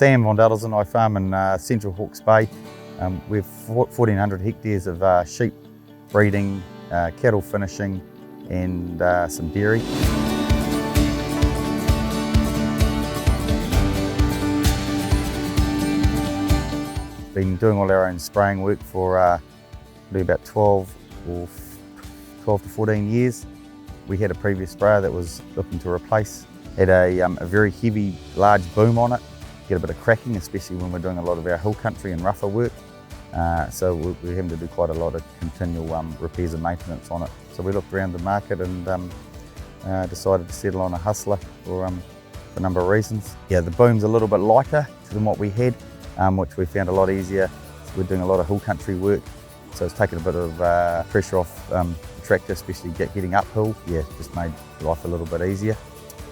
Sam on Dadelszen. I farm in central Hawke's Bay. We've 1,400 hectares of sheep breeding, cattle finishing and some dairy. Been doing all our own spraying work for about 12 to 14 years. We had a previous sprayer that was looking to replace. Had a very heavy, large boom on it. Get a bit of cracking, especially when we're doing a lot of our hill country and rougher work. So we're having to do quite a lot of continual repairs and maintenance on it. So we looked around the market and decided to settle on a Hustler for a number of reasons. Yeah, the boom's a little bit lighter than what we had, which we found a lot easier. We're doing a lot of hill country work, so it's taken a bit of pressure off the tractor, especially getting uphill. Yeah, just made life a little bit easier.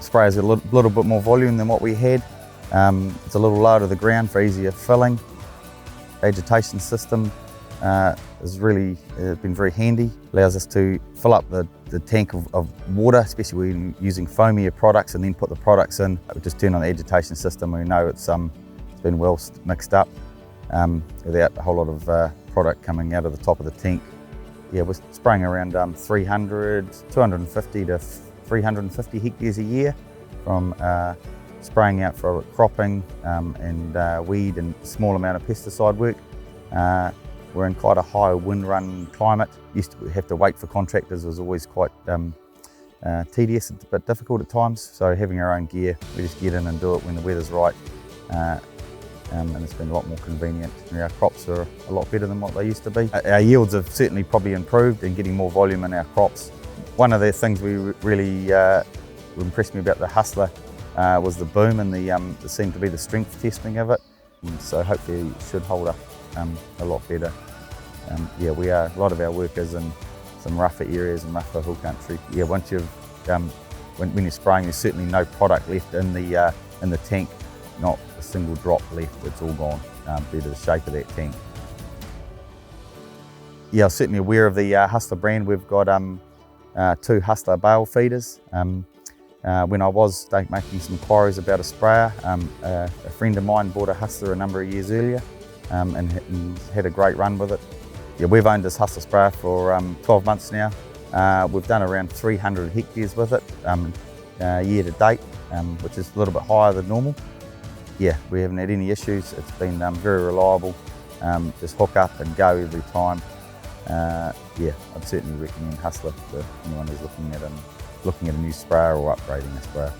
Sprayer's a little bit more volume than what we had. It's a little lower to the ground for easier filling. Agitation system has really been very handy. Allows us to fill up the tank of water, especially when using foamier products, and then put the products in. We just turn on the agitation system. We know it's been well mixed up without a whole lot of product coming out of the top of the tank. Yeah, we're spraying around 250 to 350 hectares a year, from spraying out for cropping and weed and small amount of pesticide work. We're in quite a high wind run climate. Used to have to wait for contractors, was always quite tedious and a bit difficult at times. So having our own gear, we just get in and do it when the weather's right. And it's been a lot more convenient. Our crops are a lot better than what they used to be. Our yields have certainly probably improved and getting more volume in our crops. One of the things we really impressed me about the Hustler was the boom and the seemed to be the strength testing of it. And so hopefully it should hold up a lot better. Yeah, a lot of our work is in some rougher areas and rougher hill country. Yeah, once you've when you're spraying, there's certainly no product left in the tank, not a single drop left. It's all gone due to the shape of that tank. Yeah, I'm certainly aware of the Hustler brand. We've got 2 Hustler bale feeders. When I was making some inquiries about a sprayer, a friend of mine bought a Hustler a number of years earlier and had a great run with it. Yeah, we've owned this Hustler sprayer for 12 months now. We've done around 300 hectares with it year to date, which is a little bit higher than normal. Yeah, we haven't had any issues. It's been very reliable. Just hook up and go every time. Yeah, I'd certainly recommend Hustler to anyone who's looking at a new sprayer or upgrading a sprayer.